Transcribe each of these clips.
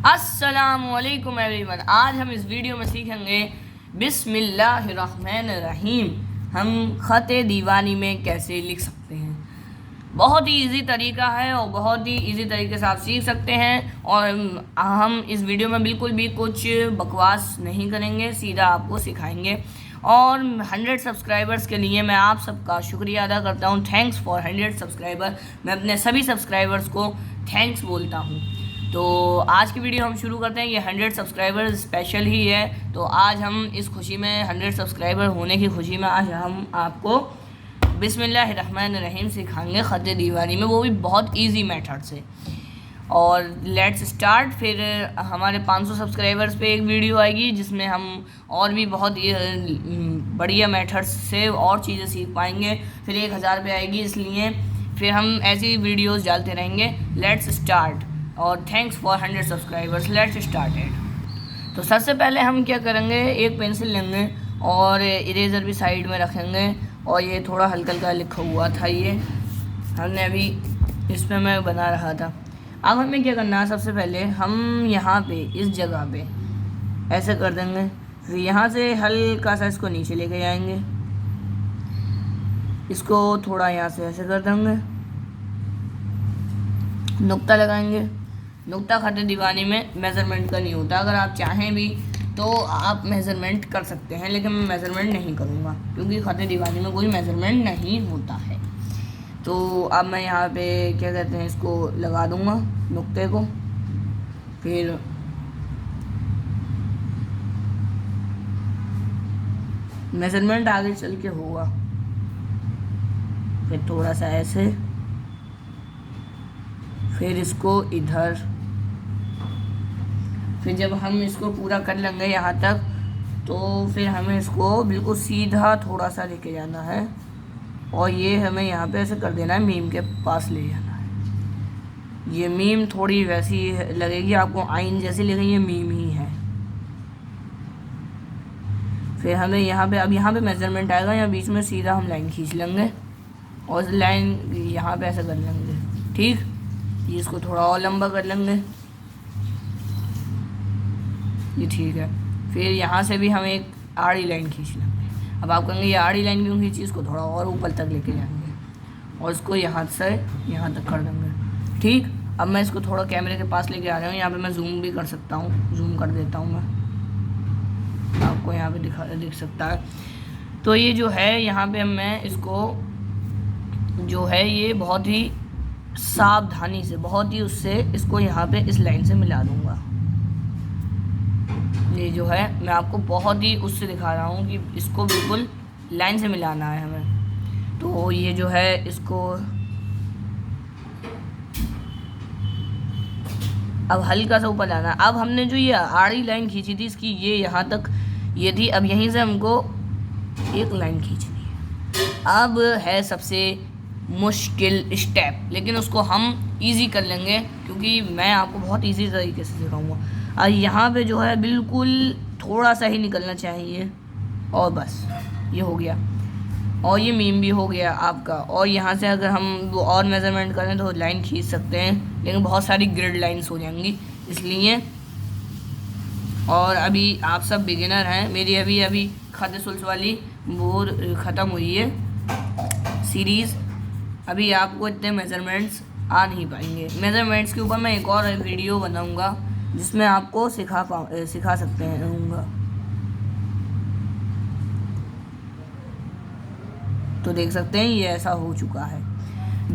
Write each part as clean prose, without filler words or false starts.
अस्सलामुअलैकुम एवरीवन। आज हम इस वीडियो में सीखेंगे बिस्मिल्लाहिर्रहमानिर्रहीम हम ख़त दीवानी में कैसे लिख सकते हैं। बहुत ही इजी तरीका है और बहुत ही इजी तरीके से आप सीख सकते हैं। और हम इस वीडियो में बिल्कुल भी कुछ बकवास नहीं करेंगे, सीधा आपको सिखाएंगे। और 100 सब्सक्राइबर्स के लिए मैं आप सबका शुक्रिया अदा करता हूँ। Thanks for 100 subscriber. मैं अपने सभी सब्सक्राइबर्स को थैंक्स बोलता हूँ। तो आज की वीडियो हम शुरू करते हैं। ये 100 सब्सक्राइबर स्पेशल ही है। तो आज हम इस खुशी में 100 सब्सक्राइबर होने की खुशी में आज हम आपको बिस्मिल्लाहिर्रहमानिर्रहीम सिखाएंगे ख़त दीवानी में, वो भी बहुत इजी मेथड से। और लेट्स स्टार्ट। फिर हमारे 500 सब्सक्राइबर्स पे एक वीडियो आएगी जिसमें हम और भी बहुत बढ़िया मेथड्स से और चीज़ें सीख पाएंगे। फिर 1000 पे आएगी, इसलिए फिर हम ऐसी वीडियोस डालते रहेंगे। Let's start. और thanks for 100 subscribers. Let's start it. तो सबसे पहले हम क्या करेंगे, एक पेंसिल लेंगे और इरेज़र भी साइड में रखेंगे। और ये थोड़ा हल्का हल्का लिखा हुआ था, ये हमने अभी इस पर मैं बना रहा था। अब हमें क्या करना है, सबसे पहले हम यहाँ पे इस जगह पे ऐसे कर देंगे। फिर यहाँ से हल्का सा इसको नीचे लेके जाएंगे, इसको थोड़ा यहाँ से ऐसे कर देंगे, नुक्ता लगाएंगे। नुक्ता ख़त दीवानी में मेज़रमेंट का नहीं होता। अगर आप चाहें भी तो आप मेज़रमेंट कर सकते हैं, लेकिन मैं मेज़रमेंट नहीं करूँगा क्योंकि ख़त दीवानी में कोई मेज़रमेंट नहीं होता है। तो अब मैं यहाँ पे क्या कहते हैं, इसको लगा दूँगा नुक्ते को। फिर मेज़रमेंट आगे चल के होगा। फिर थोड़ा सा ऐसे, फिर इसको इधर। फिर जब हम इसको पूरा कर लेंगे यहाँ तक, तो फिर हमें इसको बिल्कुल सीधा थोड़ा सा लेके जाना है। और ये हमें यहाँ पे ऐसे कर देना है, मीम के पास ले जाना है। ये मीम थोड़ी वैसी लगेगी आपको, आइन जैसी लगेगी, ये मीम ही है। फिर हमें यहाँ पे, अब यहाँ पे मेज़रमेंट आएगा, यहाँ बीच में सीधा हम लाइन खींच लेंगे और लाइन यहाँ पे ऐसे कर लेंगे। ठीक, ये इसको थोड़ा और लंबा कर लेंगे, ये ठीक है। फिर यहाँ से भी हम एक आड़ी लाइन खींच लेंगे। अब आप कहेंगे ये आड़ी लाइन क्यों खींची, इसको थोड़ा और ऊपर तक लेके जाएंगे और इसको यहाँ से यहाँ तक कर देंगे। ठीक, अब मैं इसको थोड़ा कैमरे के पास लेके आ रहा हूँ। यहाँ पे मैं जूम भी कर सकता हूँ, जूम कर देता हूँ मैं, आपको यहाँ पे दिख सकता है। तो ये जो है यहाँ पे मैं इसको जो है ये बहुत ही सावधानी से, बहुत ही उससे इसको यहाँ पे इस लाइन से मिला दूँगा। ये जो है मैं आपको बहुत ही उससे दिखा रहा हूँ कि इसको बिल्कुल लाइन से मिलाना है हमें। तो ये जो है इसको अब हल्का सा ऊपर लाना है। अब हमने जो ये आड़ी लाइन खींची थी इसकी, ये यहाँ तक ये थी। अब यहीं से हमको एक लाइन खींचनी है। अब है सबसे मुश्किल स्टेप, लेकिन उसको हम इजी कर लेंगे क्योंकि मैं आपको बहुत इजी तरीके से सिखाऊंगा। और यहाँ पे जो है बिल्कुल थोड़ा सा ही निकलना चाहिए और बस ये हो गया। और ये मीम भी हो गया आपका। और यहाँ से अगर हम वो और मेज़रमेंट करें तो लाइन खींच सकते हैं, लेकिन बहुत सारी ग्रिड लाइंस हो जाएंगी इसलिए। और अभी आप सब बिगिनर हैं, मेरी अभी ख़त सुल्स वाली वो ख़त्म हुई है सीरीज़। अभी आपको इतने मेज़रमेंट्स आ नहीं पाएंगे। मेज़रमेंट्स के ऊपर मैं एक और वीडियो बनाऊंगा जिसमें आपको सिखा सकते हैं। तो देख सकते हैं ये ऐसा हो चुका है।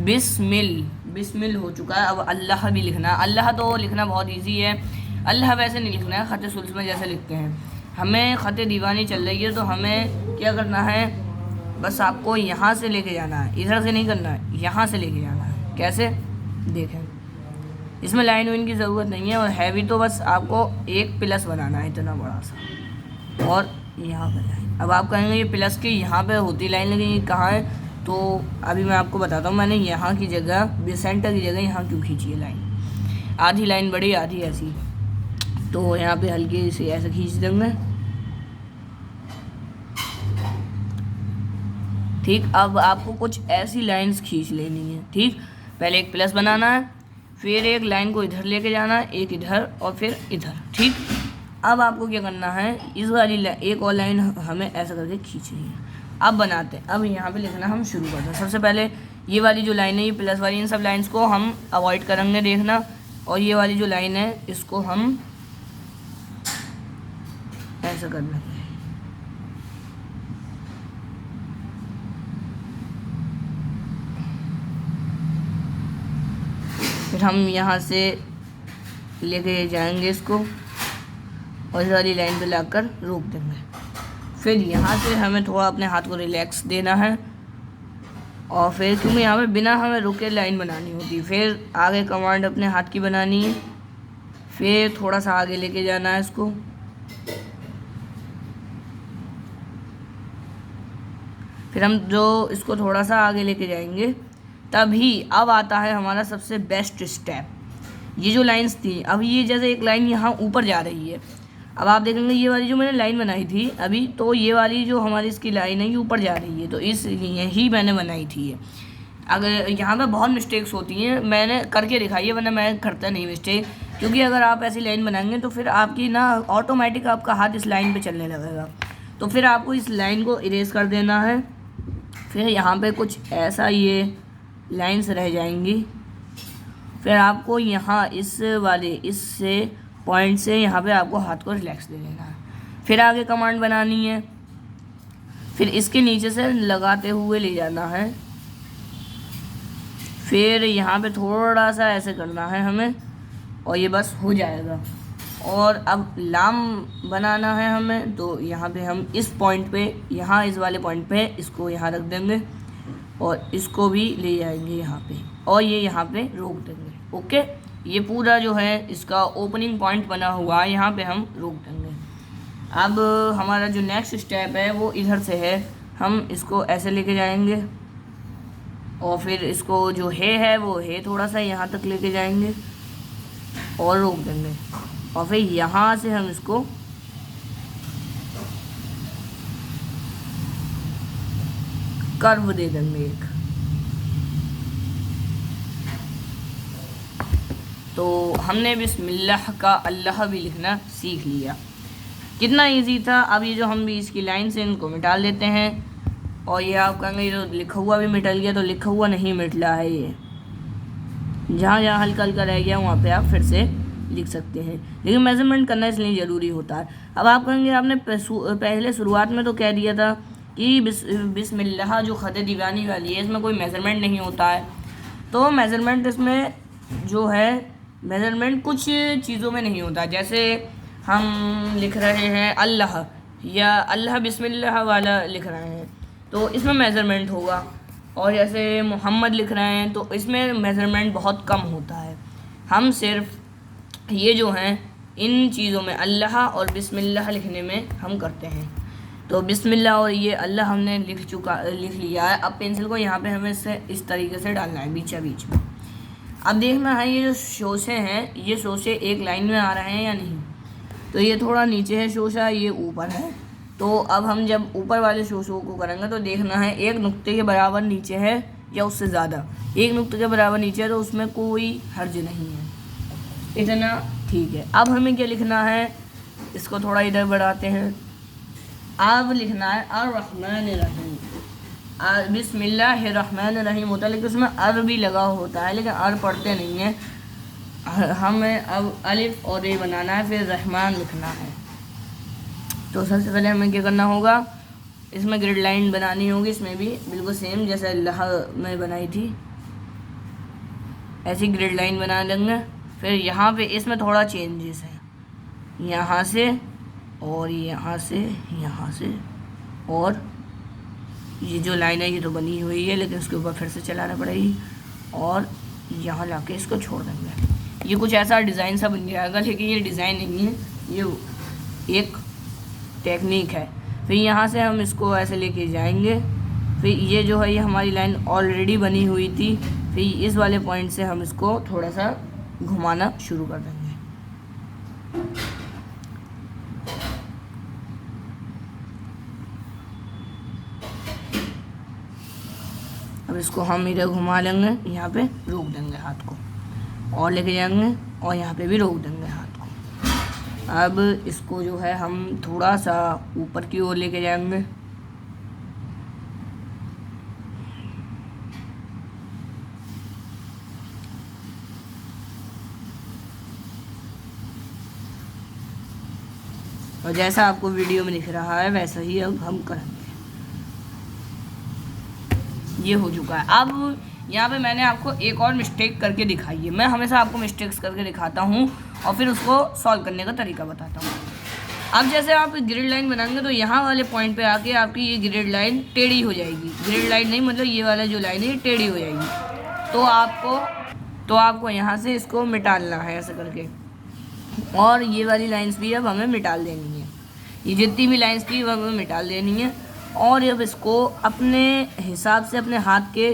बिस्मिल हो चुका है। अब अल्लाह भी लिखना है। अल्लाह तो लिखना बहुत इजी है। अल्लाह वैसे नहीं लिखना है ख़त सुल्स में जैसे लिखते हैं। हमें ख़त दीवानी चल रही है तो हमें क्या करना है, बस आपको यहाँ से लेके जाना है, इधर से नहीं करना है, यहाँ से लेके जाना है। कैसे, देखें, इसमें लाइन वाइन की ज़रूरत नहीं है। और है भी तो बस आपको एक प्लस बनाना है इतना बड़ा सा, और यहाँ पर लाइन। अब आप कहेंगे ये प्लस के यहाँ पे होती लाइन लगेगी, कहाँ है? तो अभी मैं आपको बताता हूँ। मैंने यहाँ की जगह, सेंटर की जगह यहाँ क्यों खींची है लाइन। आधी लाइन बड़ी, आधी ऐसी। तो यहाँ पे हल्की से ऐसे खींच देंगे। ठीक, अब आपको कुछ ऐसी लाइंस खींच लेनी है। ठीक, पहले एक प्लस बनाना है, फिर एक लाइन को इधर लेके जाना, एक इधर और फिर इधर। ठीक, अब आपको क्या करना है, इस वाली एक और लाइन हमें ऐसा करके खींचनी है। अब बनाते हैं, अब यहाँ पे लिखना हम शुरू करते हैं। सबसे पहले ये वाली जो लाइन है, ये प्लस वाली, इन सब लाइन्स को हम अवॉइड करेंगे देखना, और ये वाली जो लाइन है इसको हम ऐसा कर लेंगे। फिर हम यहाँ से लेके जाएंगे इसको और इस वाली लाइन पे लाकर रोक देंगे। फिर यहाँ से हमें थोड़ा अपने हाथ को रिलैक्स देना है, और फिर क्योंकि यहाँ पे बिना हमें रुके लाइन बनानी होती, फिर आगे कमांड अपने हाथ की बनानी है। फिर थोड़ा सा आगे लेके जाना है इसको, फिर हम जो इसको थोड़ा सा आगे लेके जाएंगे, तभी अब आता है हमारा सबसे बेस्ट स्टेप। ये जो लाइंस थी, अब ये जैसे एक लाइन यहाँ ऊपर जा रही है, अब आप देखेंगे ये वाली जो मैंने लाइन बनाई थी अभी, तो ये वाली जो हमारी इसकी लाइन है ये ऊपर जा रही है, तो इसलिए ही मैंने बनाई थी ये। अगर यहाँ पे बहुत मिस्टेक्स होती हैं, मैंने करके दिखाई है, वरना मैं करता नहीं मिस्टेक, क्योंकि अगर आप ऐसी लाइन बनाएंगे तो फिर आपकी ना ऑटोमेटिक आपका हाथ इस लाइन पे चलने लगेगा। तो फिर आपको इस लाइन को इरेज कर देना है। फिर यहाँ पे कुछ ऐसा ये लाइन्स रह जाएंगी, फिर आपको यहाँ इस वाले इससे पॉइंट से यहाँ पे आपको हाथ को रिलैक्स दे देना है। फिर आगे कमांड बनानी है, फिर इसके नीचे से लगाते हुए ले जाना है, फिर यहाँ पे थोड़ा सा ऐसे करना है हमें, और ये बस हो जाएगा। और अब लाम बनाना है हमें, तो यहाँ पे हम इस पॉइंट पे, यहाँ इस वाले पॉइंट पे इसको यहाँ रख देंगे और इसको भी ले जाएंगे यहाँ पे, और ये यहाँ पे रोक देंगे। ओके, ये पूरा जो है इसका ओपनिंग पॉइंट बना हुआ है, यहाँ पे हम रोक देंगे। अब हमारा जो नेक्स्ट स्टेप है वो इधर से है, हम इसको ऐसे लेके जाएंगे और फिर इसको जो है वो है थोड़ा सा यहाँ तक लेके जाएंगे और रोक देंगे, और फिर यहाँ से हम इसको कर्व दे देंगे एक। तो हमने बिस्मिल्लाह का अल्लाह भी लिखना सीख लिया, कितना इजी था। अब ये जो हम भी इसकी लाइन से इनको मिटा लेते हैं, और ये आप कहेंगे ये तो लिखा हुआ भी मिटल गया, तो लिखा हुआ नहीं मिटला है, ये जहाँ जहाँ हल्का हल्का रह गया वहाँ पे आप फिर से लिख सकते हैं, लेकिन मेजरमेंट करना इसलिए ज़रूरी होता है। अब आप कहेंगे आपने पहले शुरुआत में तो कह दिया था कि बिस्मिल्लाह जो ख़त दीवानी वाली है इसमें कोई मेज़रमेंट नहीं होता है। तो मेज़रमेंट इसमें जो है, मेज़रमेंट कुछ चीज़ों में नहीं होता। जैसे हम लिख रहे हैं अल्लाह, या अल्लाह बिस्मिल्लाह वाला लिख रहे हैं तो इसमें मेज़रमेंट होगा, और जैसे मोहम्मद लिख रहे हैं तो इसमें मेज़रमेंट बहुत कम होता है। हम सिर्फ ये जो हैं इन चीज़ों में अल्लाह और बिस्मिल्लाह लिखने में हम करते हैं। तो बिस्मिल्लाह और ये अल्लाह हमने लिख लिया है। अब पेंसिल को यहाँ पे हमें इससे इस तरीके से डालना है बीचा बीच में। अब देखना है ये जो शोशे हैं, ये शोशे एक लाइन में आ रहे हैं या नहीं। तो ये थोड़ा नीचे है शोशा, ये ऊपर है। तो अब हम जब ऊपर वाले शोशों को करेंगे तो देखना है एक नुक्ते के बराबर नीचे है या उससे ज़्यादा। एक नुक्ते के बराबर नीचे है तो उसमें कोई हर्ज नहीं है, इतना ठीक है। अब हमें क्या लिखना है, इसको थोड़ा इधर बढ़ाते हैं। अब लिखना है अर्रहमानिर्रहीम। बिस्मिल्लाहिर्रहमानिर्रहीम होता है, लेकिन उसमें अर भी लगा होता है, लेकिन अर पढ़ते नहीं है। हमें अब अलिफ और रे बनाना है, फिर रहमान लिखना है। तो सबसे पहले हमें क्या करना होगा, इसमें ग्रिड लाइन बनानी होगी, इसमें भी बिल्कुल सेम जैसे अल्लाह में बनाई थी ऐसी ग्रिड लाइन बना लेंगे। फिर यहाँ पे इसमें थोड़ा चेंजेस है, यहाँ से और यहाँ से, यहाँ से, और ये जो लाइन है ये तो बनी हुई है लेकिन उसके ऊपर फिर से चलाना पड़ेगी, और यहाँ लाके इसको छोड़ देंगे। ये कुछ ऐसा डिज़ाइन सा बन जाएगा, लेकिन ये डिज़ाइन नहीं है, ये एक टेक्निक है। फिर यहाँ से हम इसको ऐसे लेके जाएंगे। फिर ये जो है ये हमारी लाइन ऑलरेडी बनी हुई थी, फिर इस वाले पॉइंट से हम इसको थोड़ा सा घुमाना शुरू कर देंगे। अब इसको हम इधर घुमा लेंगे, यहाँ पे रोक देंगे हाथ को। और लेके जाएंगे और यहाँ पे भी रोक देंगे हाथ को। अब इसको जो है हम थोड़ा सा ऊपर की ओर लेके जाएंगे। और जैसा आपको वीडियो में दिख रहा है वैसा ही अब हम करेंगे। ये हो चुका है। अब यहाँ पे मैंने आपको एक और मिस्टेक करके दिखाई है। मैं हमेशा आपको मिस्टेक्स करके दिखाता हूँ और फिर उसको सॉल्व करने का तरीका बताता हूँ। अब जैसे आप ग्रिड लाइन बनाएंगे तो यहाँ वाले पॉइंट पे आके आपकी ये ग्रिड लाइन टेढ़ी हो जाएगी। ग्रिड लाइन नहीं, मतलब ये वाला जो लाइन है ये टेढ़ी हो जाएगी। तो आपको यहाँ से इसको मिटाना है ऐसे करके, और ये वाली लाइंस भी अब हमें मिटाल देनी है। ये जितनी भी लाइंस थी वो हमें मिटाल देनी है। और अब इसको अपने हिसाब से, अपने हाथ के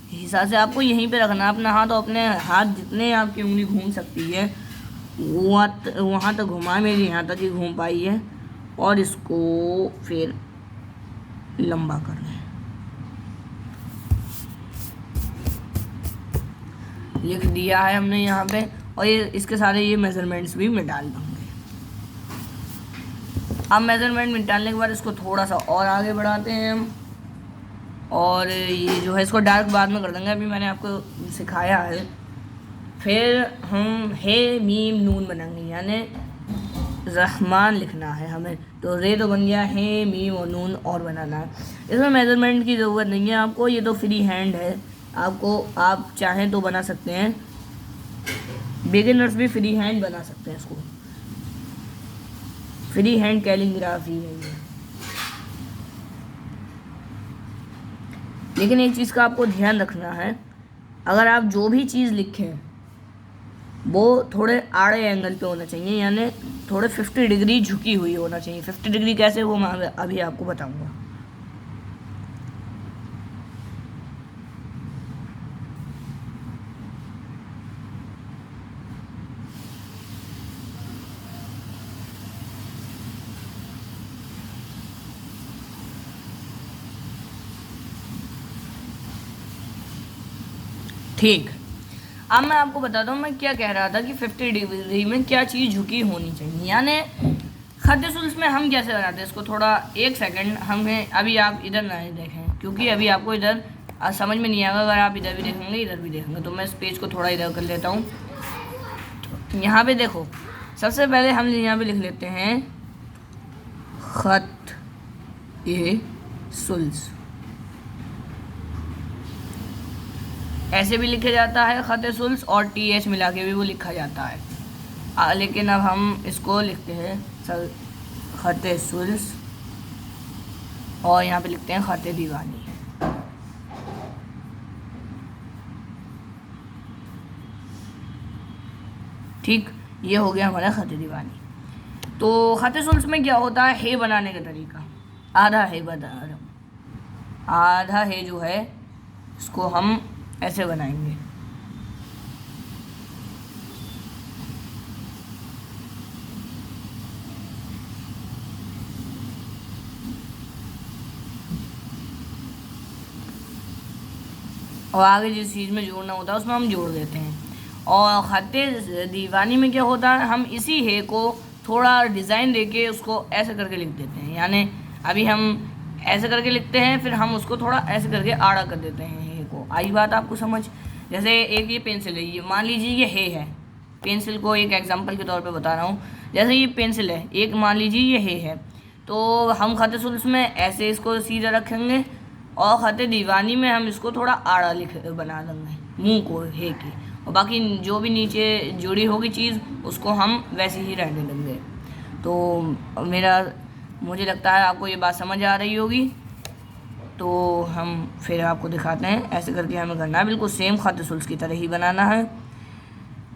हिसाब से आपको यहीं पे रखना है अपना हाथ, और अपने हाथ जितने आपकी उंगली घूम सकती है वहाँ तक घुमा। मेरी यहाँ तक ही घूम पाई है। और इसको फिर लंबा करना है। लिख दिया है हमने यहाँ पे, और ये इसके सारे ये मेजरमेंट्स भी मिटा दूँगे। अब मेजरमेंट मिटाने के बाद इसको थोड़ा सा और आगे बढ़ाते हैं हम, और ये जो है इसको डार्क बाद में कर देंगे, अभी मैंने आपको सिखाया है। फिर हम हे मीम नून बनाएंगे, यानी रहमान लिखना है हमें। तो रे तो बन गया, हे मीम और नून और बनाना है। इसमें मेजरमेंट की ज़रूरत नहीं है आपको, ये तो फ्री हैंड है। आप चाहें तो बना सकते हैं, बिगिनर्स भी फ्री हैंड बना सकते हैं इसको। फ्री हैंड कैलीग्राफी है ये। लेकिन एक चीज़ का आपको ध्यान रखना है, अगर आप जो भी चीज़ लिखें वो थोड़े आड़े एंगल पे होना चाहिए, यानी थोड़े 50 डिग्री झुकी हुई होना चाहिए। 50 डिग्री कैसे, वो मैं अभी आपको बताऊंगा। ठीक, अब मैं आपको बताता हूँ मैं क्या कह रहा था कि 50 डिग्री में क्या चीज़ झुकी होनी चाहिए। यानी खत सुल्स में हम कैसे बनाते हैं इसको, थोड़ा एक सेकंड हमें, अभी आप इधर ना देखें क्योंकि अभी आपको इधर समझ में नहीं आएगा। अगर आप इधर भी देखेंगे इधर भी देखेंगे, तो मैं इस पेज को थोड़ा इधर कर लेता हूँ। तो यहाँ पे देखो, सबसे पहले हम यहाँ पे लिख लेते हैं खत ए सुल्स। ऐसे भी लिखा जाता है खत सुल्स, और TH मिला के भी वो लिखा जाता है। लेकिन अब हम इसको लिखते हैं खत सुल्स, और यहाँ पे लिखते हैं खत दीवानी। ठीक, ये हो गया हमारा खत दीवानी। तो खत सुल्स में क्या होता है, हे बनाने का तरीका, आधा हे बता रहा हूँ। आधा हे जो है इसको हम ऐसे बनाएंगे। और आगे जिस चीज़ में जोड़ना होता है उसमें हम जोड़ देते हैं। और खत्ते दीवानी में क्या होता है, हम इसी हे को थोड़ा डिज़ाइन देके उसको ऐसे करके लिख देते हैं। यानी अभी हम ऐसे करके लिखते हैं, फिर हम उसको थोड़ा ऐसे करके आड़ा कर देते हैं हे को। आई बात आपको समझ। जैसे एक ये पेंसिल है, ये मान लीजिए ये हे है, पेंसिल को एक एग्जांपल के तौर पे बता रहा हूँ। जैसे ये पेंसिल है, एक मान लीजिए ये हे है, तो हम खत सुल्स में ऐसे इसको सीधा रखेंगे, और खत दीवानी में हम इसको थोड़ा आड़ा बना देंगे मुँह को हे की, और बाकी जो भी नीचे जुड़ी होगी चीज़ उसको हम वैसे ही रहने देंगे। तो मुझे लगता है आपको ये बात समझ आ रही होगी। तो हम फिर आपको दिखाते हैं, ऐसे करके हमें करना है, बिल्कुल सेम खत सुल्स की तरह ही बनाना है।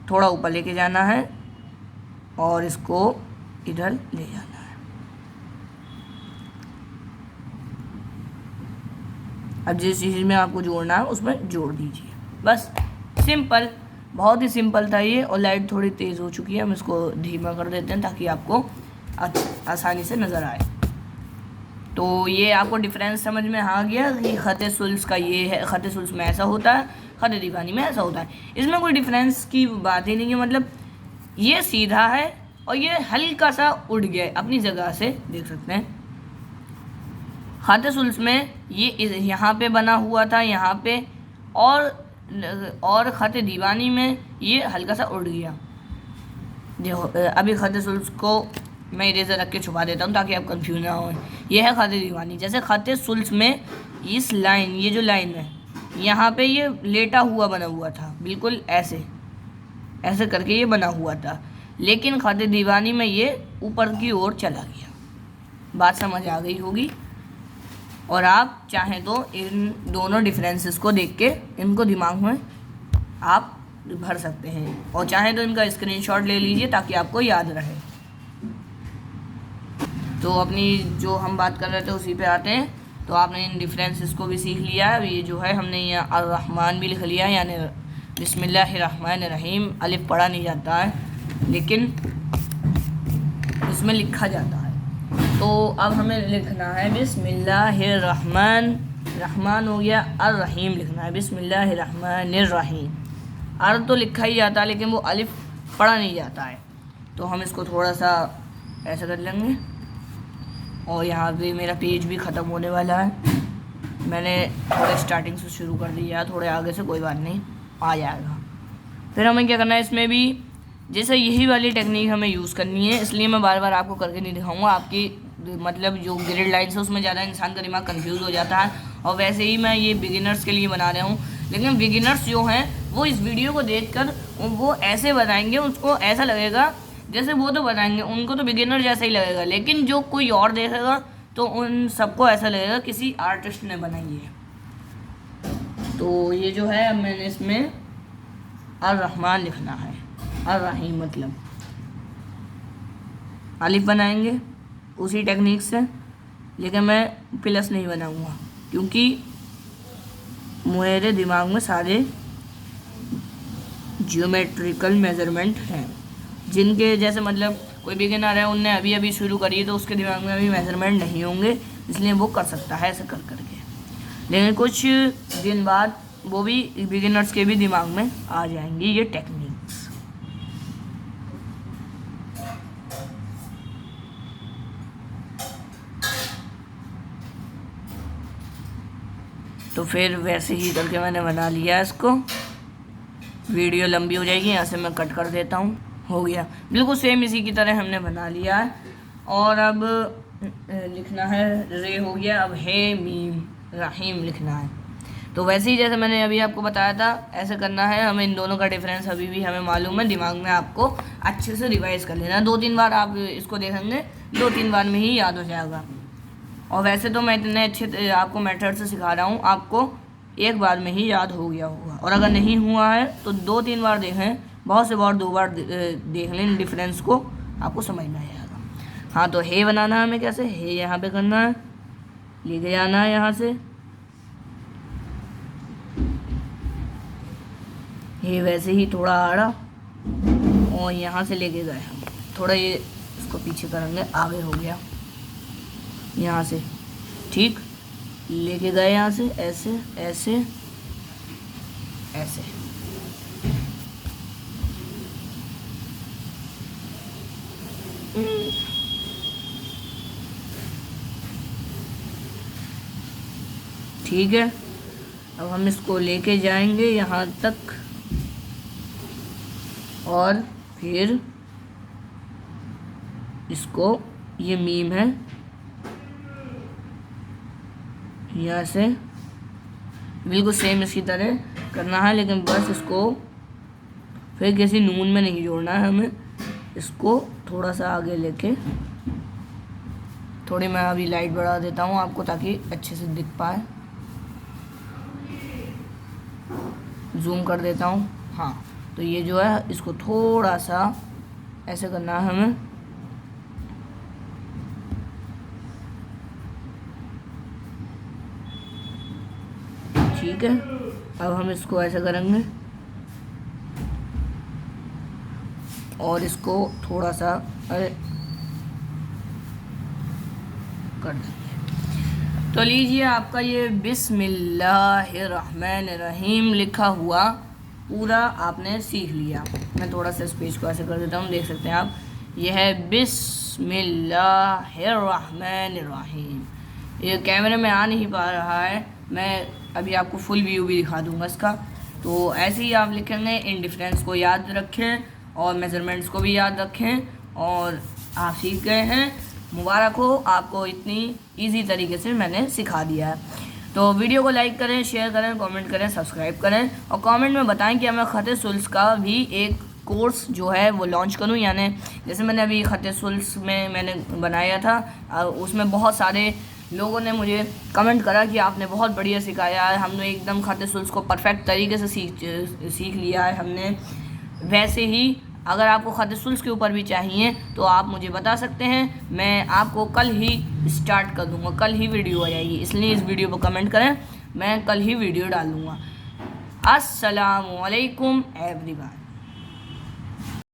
थोड़ा ऊपर लेके जाना है और इसको इधर ले जाना है। अब जिस चीज़ में आपको जोड़ना है उसमें जोड़ दीजिए, बस सिंपल, बहुत ही सिंपल था ये। और लाइट थोड़ी तेज़ हो चुकी है, हम इसको धीमा कर देते हैं ताकि आपको आसानी से नज़र आए। तो ये आपको डिफरेंस समझ में आ गया कि खत सुल्स का ये है, खत सुल्स में ऐसा होता है, खत दीवानी में ऐसा होता है। इसमें कोई डिफरेंस की बात ही नहीं है, मतलब ये सीधा है और ये हल्का सा उड़ गया है अपनी जगह से, देख सकते हैं। खत सुल्स में ये यहाँ पे बना हुआ था यहाँ पे, और खत दीवानी में ये हल्का सा उड़ गया। देखो अभी खत सुल्स को मैं इरेजर रख के छुपा देता हूँ ताकि आप कंफ्यूज ना हो। ये है खत दीवानी। जैसे खत सुल्स में इस लाइन, ये जो लाइन है यहाँ पे ये लेटा हुआ बना हुआ था, बिल्कुल ऐसे ऐसे करके ये बना हुआ था, लेकिन खत दीवानी में ये ऊपर की ओर चला गया। बात समझ आ गई होगी। और आप चाहें तो इन दोनों डिफरेंसेस को देख के इनको दिमाग में आप भर सकते हैं, और चाहें तो इनका स्क्रीनशॉट ले लीजिए ताकि आपको याद रहे। तो अपनी जो हम बात कर रहे थे उसी पे आते हैं। तो आपने इन डिफरेंसेस को भी सीख लिया है। ये जो है हमने यहाँ अर्रहमान भी लिख लिया है, यानी बिस्मिल्लाहिर्रहमानिर्रहीम। अलिफ पढ़ा नहीं जाता है लेकिन इसमें लिखा जाता है। तो अब हमें लिखना है बिस्मिल्लाहिर्रहमान, रहमान हो गया, अर्रहीम लिखना है, बिस्मिल्लाहिर्रहमानिर्रहीम। अर तो लिखा ही जाता है लेकिन वो अलिफ पढ़ा नहीं जाता है। तो हम इसको थोड़ा सा ऐसा कर लेंगे, और यहाँ पे मेरा पेज भी ख़त्म होने वाला है। मैंने थोड़े स्टार्टिंग से शुरू कर दिया, थोड़े आगे से कोई बात नहीं, आ जाएगा। फिर हमें क्या करना है, इसमें भी जैसे यही वाली टेक्निक हमें यूज़ करनी है, इसलिए मैं बार बार आपको करके नहीं दिखाऊंगा। आपकी मतलब जो ग्रिड लाइन्स है उसमें ज़्यादा इंसान का दिमाग कंफ्यूज हो जाता है, और वैसे ही मैं ये बिगिनर्स के लिए बना रहा हूँ। लेकिन बिगिनर्स जो हैं वो इस वीडियो को देखकर वो ऐसे बनाएंगे, उसको ऐसा लगेगा जैसे वो तो बनाएंगे, उनको तो बिगिनर जैसा ही लगेगा, लेकिन जो कोई और देखेगा तो उन सबको ऐसा लगेगा किसी आर्टिस्ट ने बनाई है। तो ये जो है अब मैंने इसमें अर्रहमान लिखना है, अर्रहीम मतलब अलिफ बनाएंगे उसी टेक्निक से, लेकिन मैं प्लस नहीं बनाऊंगा क्योंकि मेरे दिमाग में सारे जियोमेट्रिकल मेजरमेंट हैं, जिनके जैसे मतलब कोई बिगिनर है, उनने अभी अभी शुरू करी है तो उसके दिमाग में अभी मेजरमेंट नहीं होंगे, इसलिए वो कर सकता है ऐसे कर करके। लेकिन कुछ दिन बाद वो भी बिगिनर्स के भी दिमाग में आ जाएंगी ये टेक्निक्स। तो फिर वैसे ही करके मैंने बना लिया इसको। वीडियो लंबी हो जाएगी, यहाँ से मैं कट कर देता हूँ। हो गया बिल्कुल सेम इसी की तरह हमने बना लिया है। और अब लिखना है, रे हो गया, अब है मीम रहीम लिखना है। तो वैसे ही जैसे मैंने अभी आपको बताया था ऐसे करना है। हमें इन दोनों का डिफरेंस अभी भी हमें मालूम है, दिमाग में आपको अच्छे से रिवाइज़ कर लेना। 2-3 बार आप इसको देखेंगे, 2-3 बार में ही याद हो जाएगा। और वैसे तो मैं इतने अच्छे आपको मेथड से सिखा रहा हूँ, आपको एक बार में ही याद हो गया होगा। और अगर नहीं हुआ है तो 2-3 बार देखें, बहुत से बार 2 बार देख लें, डिफरेंस को आपको समझ में आएगा। हाँ, तो हे बनाना है हमें कैसे, हे यहाँ पे करना है, लेके जाना है यहाँ से, हे वैसे ही थोड़ा आड़ा, और यहाँ से लेके गए हम थोड़ा, ये इसको पीछे करेंगे, आगे हो गया यहाँ से, ठीक, लेके गए यहाँ से ऐसे ऐसे ऐसे। ठीक है, अब हम इसको लेके जाएंगे यहाँ तक, और फिर इसको, ये मीम है, यहाँ से बिल्कुल सेम इसकी तरह करना है, लेकिन बस इसको फिर किसी नून में नहीं जोड़ना है हमें। इसको थोड़ा सा आगे लेके, थोड़ी मैं अभी लाइट बढ़ा देता हूँ आपको ताकि अच्छे से दिख पाए, जूम कर देता हूँ। हाँ, तो ये जो है इसको थोड़ा सा ऐसे करना है हमें, ठीक है। अब हम इसको ऐसे करेंगे और इसको थोड़ा सा कर देंगे। तो लीजिए आपका ये बिस्मिल्लाहिर्रहमानिर्रहीम लिखा हुआ पूरा आपने सीख लिया। मैं थोड़ा सा इस पेज को ऐसे कर देता हूँ, देख सकते हैं आप। यह है बिस्मिल्लाहिर्रहमानिर्रहीम। ये कैमरे में आ नहीं पा रहा है, मैं अभी आपको फुल व्यू भी दिखा दूंगा इसका। तो ऐसे ही आप लिखेंगे, इन डिफरेंस को याद रखें और मेजरमेंट्स को भी याद रखें, और आप सीख गए हैं। मुबारक हो आपको, इतनी इजी तरीके से मैंने सिखा दिया है। तो वीडियो को लाइक करें, शेयर करें, कमेंट करें, सब्सक्राइब करें, और कमेंट में बताएं कि मैं ख़त सुल्स का भी एक कोर्स जो है वो लॉन्च करूं। यानी जैसे मैंने अभी ख़त सुल्स में मैंने बनाया था, उसमें बहुत सारे लोगों ने मुझे कमेंट करा कि आपने बहुत बढ़िया सिखाया है, हमने एकदम ख़त सुल्स को परफेक्ट तरीके से सीख लिया है हमने। वैसे ही अगर आपको ख़त सुल्स के ऊपर भी चाहिए तो आप मुझे बता सकते हैं, मैं आपको कल ही स्टार्ट कर दूंगा, कल ही वीडियो आ जाएगी। इसलिए इस वीडियो पर कमेंट करें, मैं कल ही वीडियो डाल दूँगा। अस्सलामु अलैकुम एवरीवन।